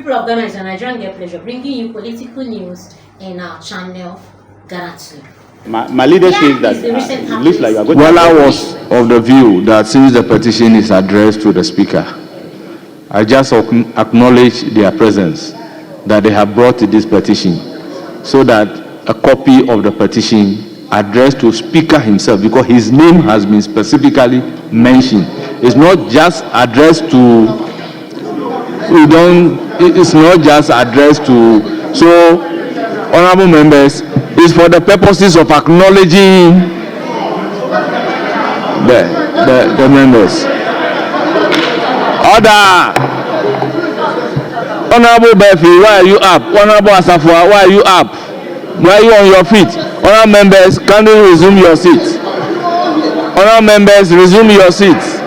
people of Ghana, it's a Nigerian Get Pleasure bringing you political news in our channel, Ghanatube. My leader says that it looks like you are going Well, I was of the view that since the petition is addressed to the Speaker, I just acknowledge their presence, that they have brought this petition, so that a copy of the petition addressed to Speaker himself, because his name has been specifically mentioned. It's not just addressed to, it's not just addressed to, so honorable members, it's for the purposes of acknowledging the members. Order. Honorable Befi, why are you up? Honorable Asafua, why are you up? Why are you on your feet? Honorable members, kindly resume your seats. Honorable members, resume your seats.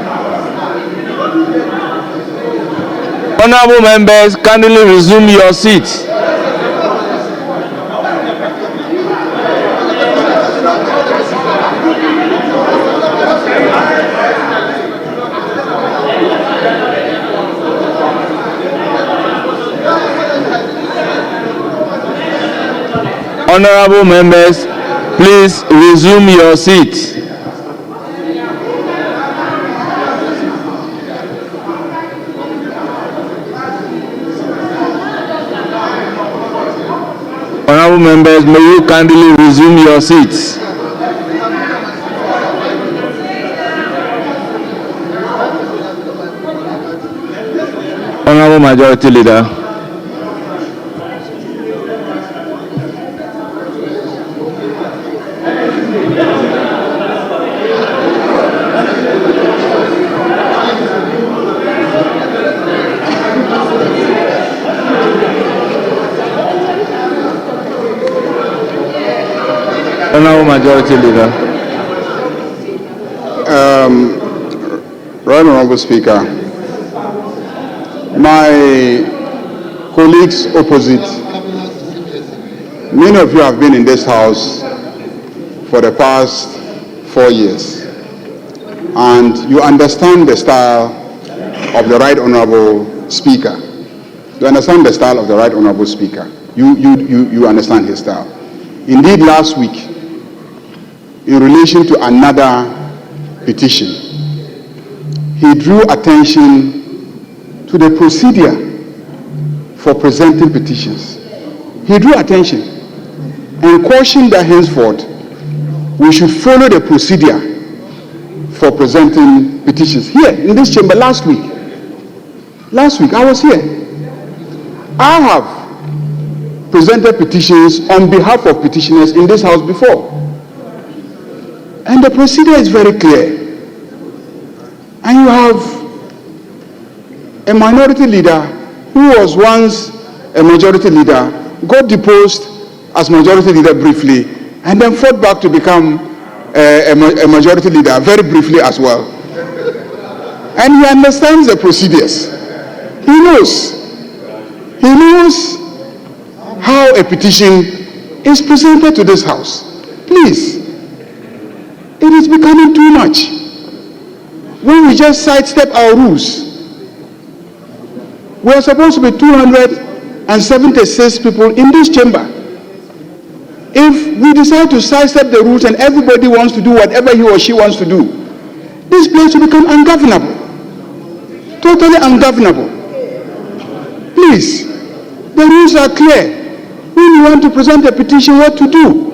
Honorable members, kindly resume your seats. Honorable members, please resume your seat. Honorable members, may you kindly resume your seats. Honorable Majority Leader. Honorable Majority Leader. Right Honorable Speaker, my colleagues opposite, many of you have been in this house for the past 4 years, and you understand the style of the Right Honorable Speaker. You understand the style of the Right Honorable Speaker. You understand his style. Indeed, last week, in relation to another petition, he drew attention to the procedure for presenting petitions. He drew attention and cautioned that henceforth we should follow the procedure for presenting petitions. Here in this chamber last week I was here. I have presented petitions on behalf of petitioners in this house before. And the procedure is very clear. And you have a minority leader who was once a majority leader, got deposed as majority leader briefly, and then fought back to become a majority leader very briefly as well. And he understands the procedures. He knows how a petition is presented to this house. Please, it is becoming too much when we just sidestep our rules. We are supposed to be 276 people in this chamber. If we decide to sidestep the rules and everybody wants to do whatever he or she wants to do, this place will become ungovernable. Totally ungovernable. Please, the rules are clear. When you want to present a petition, what to do?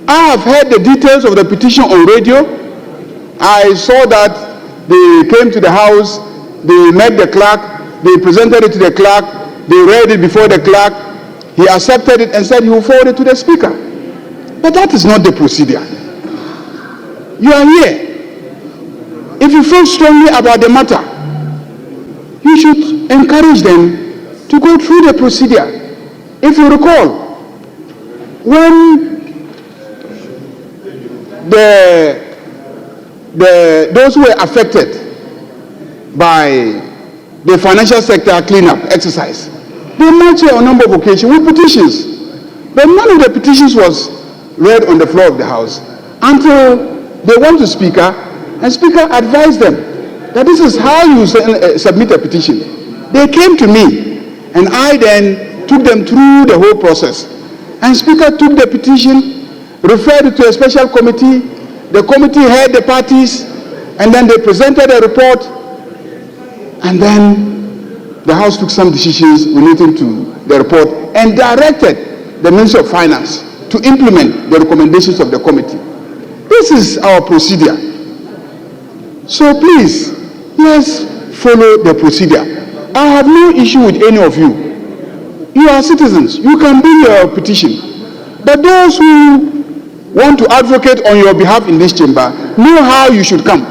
I have heard the details of the petition on radio. I saw that they came to the house, they met the clerk, they presented it to the clerk, they read it before the clerk, he accepted it and said he will forward it to the speaker. But that is not the procedure. You are here. If you feel strongly about the matter, you should encourage them to go through the procedure. If you recall, when those who were affected by the financial sector cleanup exercise, they marched here on a number of occasions with petitions. But none of the petitions was read on the floor of the house until they went to Speaker, and Speaker advised them that this is how you submit a petition. They came to me And I then took them through the whole process. And Speaker took the petition, referred it to a special committee. The committee heard the parties, and then they presented a report. And then the House took some decisions relating to the report and directed the Ministry of Finance to implement the recommendations of the committee. This is our procedure. So please, let's follow the procedure. I have no issue with any of you. You are citizens. You can bring your petition. But those who want to advocate on your behalf in this chamber know how you should come.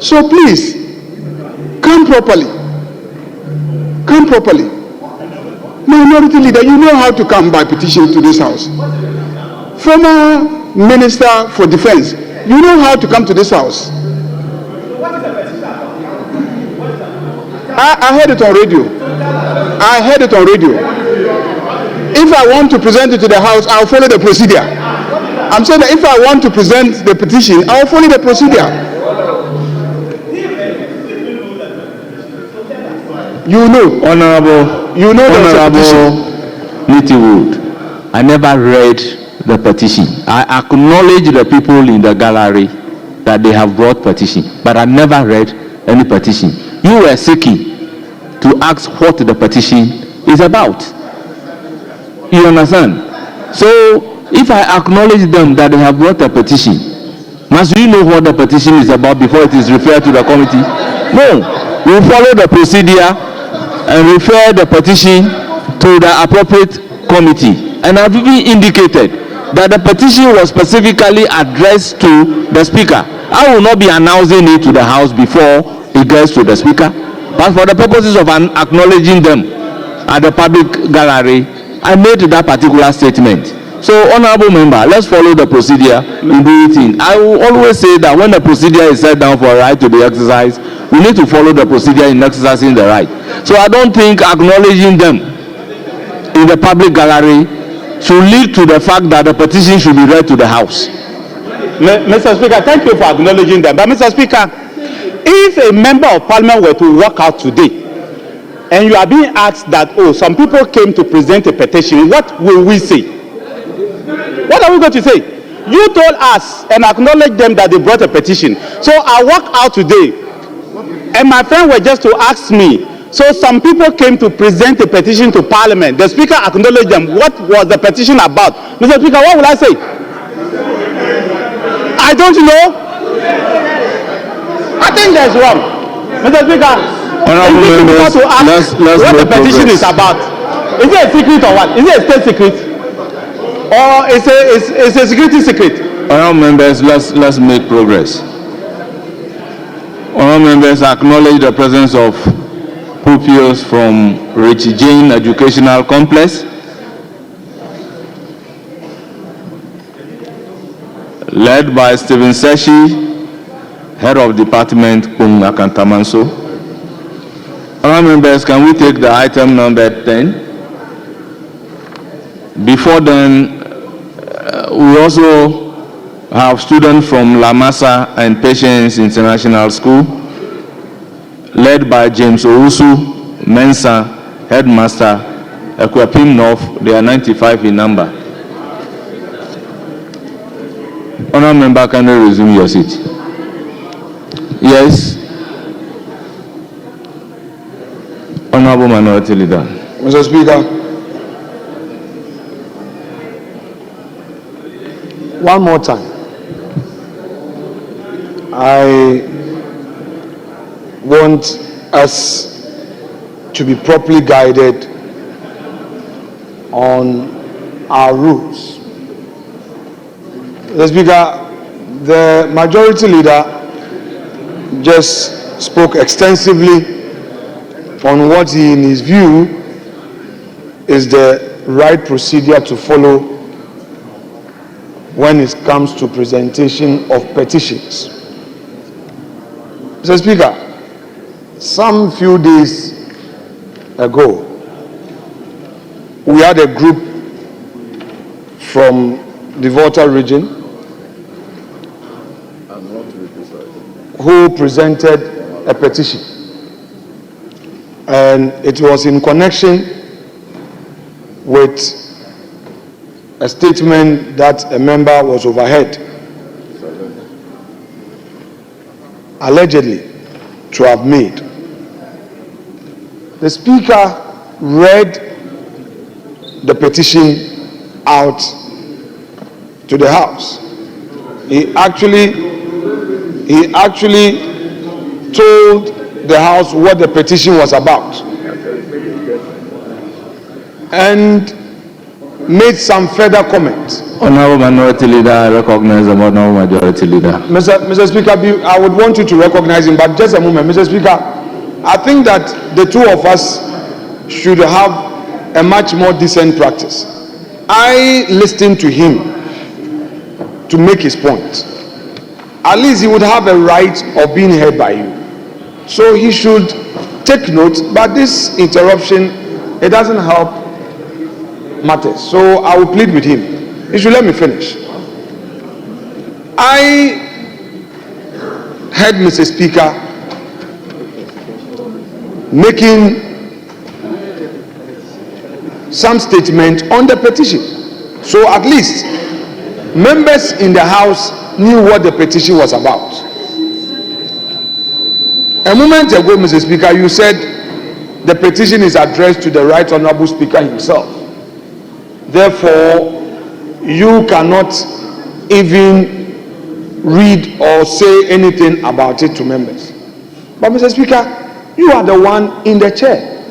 So please, come properly. Come properly. Minority leader, you know how to come by petition to this house. Former Minister for Defense, you know how to come to this house. I heard it on radio. I heard it on radio. If I want to present it to the house, I'll follow the procedure. I'm saying that if I want to present the petition, I'll follow the procedure. You know, Honorable, you know Nitiwood, I never read the petition. I acknowledge the people in the gallery that they have brought petition, but I never read any petition. You were seeking to ask what the petition is about. You understand? So, if I acknowledge them that they have brought a petition, must we know what the petition is about before it is referred to the committee? No. We follow the procedure and refer the petition to the appropriate committee. And I've even indicated that the petition was specifically addressed to the Speaker. I will not be announcing it to the House before it gets to the Speaker. But for the purposes of acknowledging them at the public gallery, I made that particular statement. So, honorable member, let's follow the procedure in doing it. I will always say that when the procedure is set down for a right to be exercised, we need to follow the procedure in exercising the right. So I don't think acknowledging them in the public gallery should lead to the fact that the petition should be read to the House. Mr. Speaker, thank you for acknowledging them. But Mr. Speaker, if a member of parliament were to walk out today and you are being asked that, oh, some people came to present a petition, what will we say? What are we going to say? You told us and acknowledged them that they brought a petition. So I walk out today and my friend were just to ask me, so some people came to present a petition to Parliament. The Speaker acknowledged them. What was the petition about? Mr. Speaker, what will I say? I don't know. I think that's wrong. Mr. Speaker, Honorable to ask what the petition is about. Is it a secret or what? Is it a state secret? Or it's a security secret? Honorable members, let's make progress. Honorable members, acknowledge the presence of pupils from Richie Jane Educational Complex, led by Stephen Seshi, Head of Department, Akantamanso. Honorable members, can we take the item number 10? Before then, we also have students from Lamasa and Patience International School, led by James Owusu, Mensa, Headmaster, Ekwapim North. They are 95 in number. Honorable member, can you resume your seat? Yes. Honorable Minority Leader. Mr. Speaker, one more time, I want us to be properly guided on our rules. Mr. Speaker, the majority leader just spoke extensively on what he, in his view, is the right procedure to follow when it comes to presentation of petitions. Mr. Speaker, some few days ago, we had a group from the Volta region who presented a petition. and it was in connection with a statement that a member was overheard, allegedly to have made. The Speaker read the petition out to the House. He actually told the House what the petition was about and made some further comments. Honorable Minority Leader, I recognize the Honorable Majority Leader. Mr. Speaker, I would want you to recognize him, but just a moment. Mr. Speaker, I think that the two of us should have a much more decent practice. I listened to him to make his point. At least he would have a right of being heard by you. So he should take note, but this interruption, it doesn't help matters. So I will plead with him. He should let me finish. I heard Mr. Speaker making some statement on the petition. So at least members in the House knew what the petition was about. A moment ago, Mr. Speaker, you said the petition is addressed to the Right Honorable Speaker himself. Therefore, you cannot even read or say anything about it to members. But Mr. Speaker, you are the one in the chair.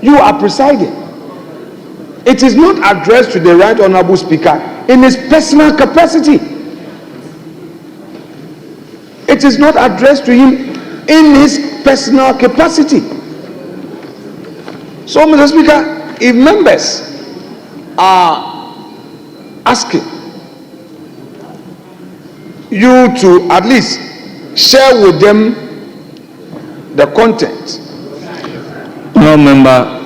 You are presiding. It is not addressed to the Right Honorable Speaker in his personal capacity. It is not addressed to him in his personal capacity. So, Mr. Speaker, if members are asking you to at least share with them the content, No member.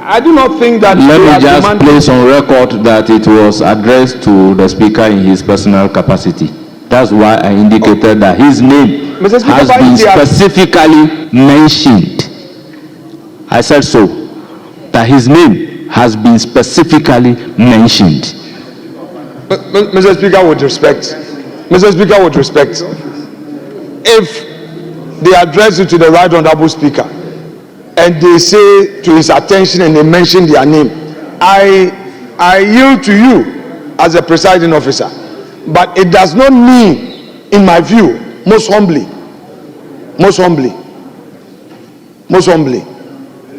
I do not think that. Let me just place on record that it was addressed to the Speaker in his personal capacity. That's why I indicated that his name Mr. Speaker, has been specifically mentioned. I said so, that his name has been specifically mentioned. Mr. Speaker, with respect, Mr. Speaker, with respect, if they address it to the Right Honorable Speaker and they say to his attention and they mention their name, I yield to you as a presiding officer. But it does not mean, in my view, most humbly,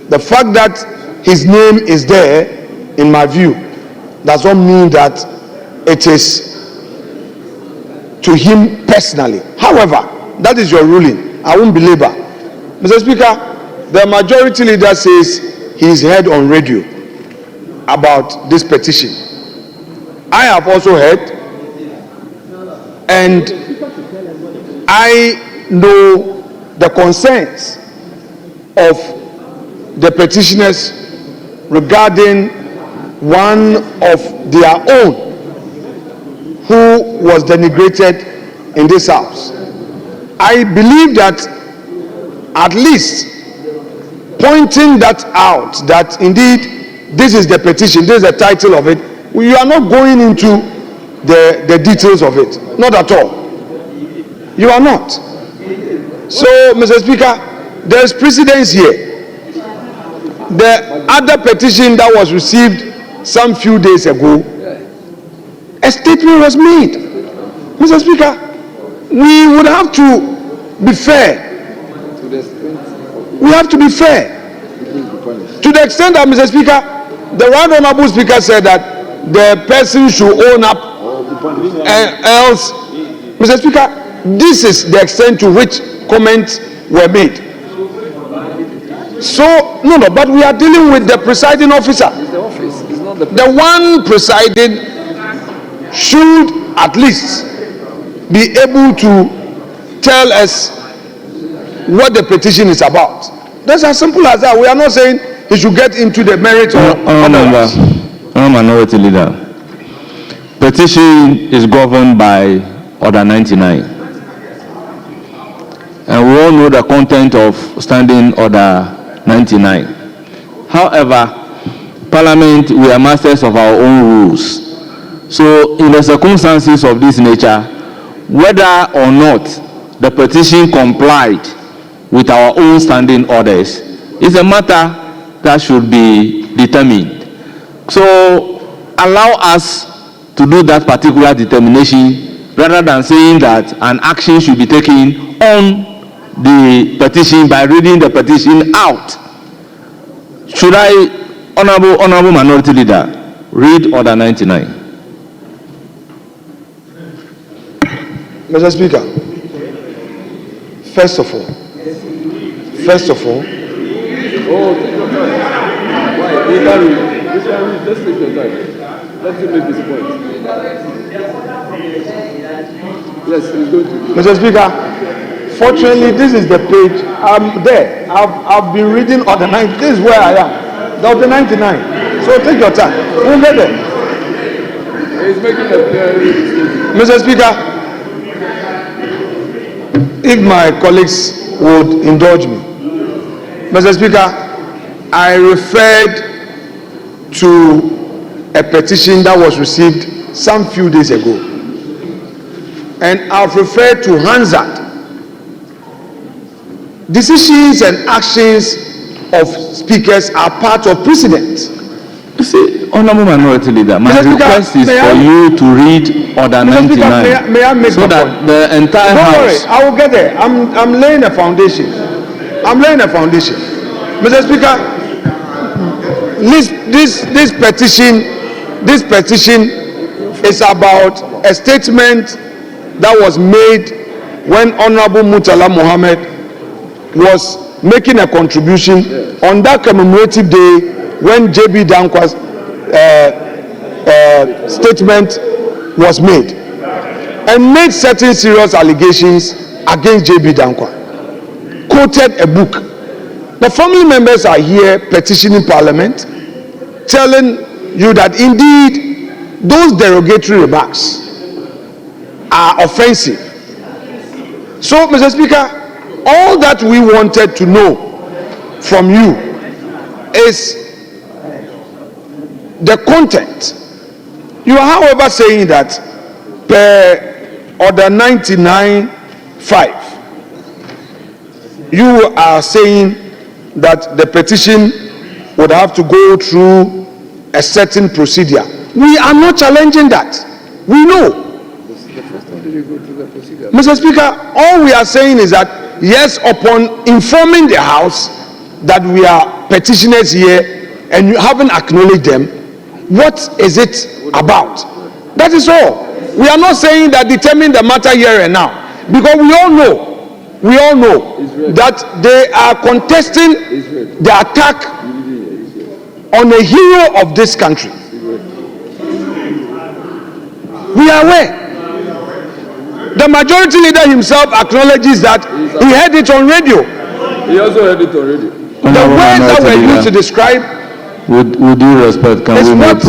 the fact that his name is there, in my view, does not mean that it is to him personally. However, that is your ruling. I won't belabor. Mr. Speaker, the majority leader says he is heard on radio about this petition. I have also heard, and I know the concerns of the petitioners regarding one of their own who was denigrated in this house. I believe that at least pointing that out, that indeed this is the petition, this is the title of it, we are not going into the details of it. Not at all. You are not. So, Mr. Speaker, there is precedence here. The other petition that was received some few days ago, a statement was made. Mr. Speaker, we would have to be fair. We have to be fair. To the extent that, Mr. Speaker, the Right Honorable Speaker said that the person should own up, else, Mr. Speaker, this is the extent to which comments were made. So, no, but we are dealing with the presiding officer. The one presiding should at least be able to tell us what the petition is about. That's as simple as that. We are not saying he should get into the merit of otherwise. Minority Leader, petition is governed by Order 99. and we all know the content of Standing Order 99. However, Parliament, we are masters of our own rules. So in the circumstances of this nature, whether or not the petition complied with our own standing orders is a matter that should be determined. So allow us to do that particular determination rather than saying that an action should be taken on the petition by reading the petition out. Should I, Honorable Minority Leader, read Order 99? Mr. Speaker, first of all, Oh, take your time. Why? You can read. Just take your time. Let him make his point. Yes, he's going to. Mr. Speaker, fortunately, this is the page. I'm there. I've been reading Order 99. This is where I am. Order 99. So take your time. We'll get there. He's making a clear statement. Mr. Speaker, if my colleagues would indulge me, Mr. Speaker, I referred to a petition that was received some few days ago, and I've referred to Hansard. Decisions and actions of speakers are part of precedent. You see, Honorable Minority Leader, my Mr. request Speaker, is for you to read Order Mr. 99 Speaker, may I make so my that point? the entire Don't worry, House... I will get there. I'm laying a foundation. I'm laying a foundation. Mr. Speaker, this petition is about a statement that was made when Honorable Murtala Mohammed was making a contribution on that commemorative day when J.B. Dankwa's statement was made, and made certain serious allegations against J.B. Dankwa, quoted a book. The family members are here petitioning Parliament, telling you that indeed those derogatory remarks are offensive. So, Mr. Speaker, all that we wanted to know from you is the content. You are, however, saying that per Order 99(5), you are saying that the petition would have to go through a certain procedure. We are not challenging that. We know. Mr. Speaker, all we are saying is that, yes, upon informing the House that we are petitioners here and you haven't acknowledged them, what is it about? That is all. We are not saying that determine the matter here and now, because we all know that they are contesting the attack on a hero of this country. We are aware. The majority leader himself acknowledges that he heard it on radio. He also heard it on radio. The words that were used to describe with due respect, can we make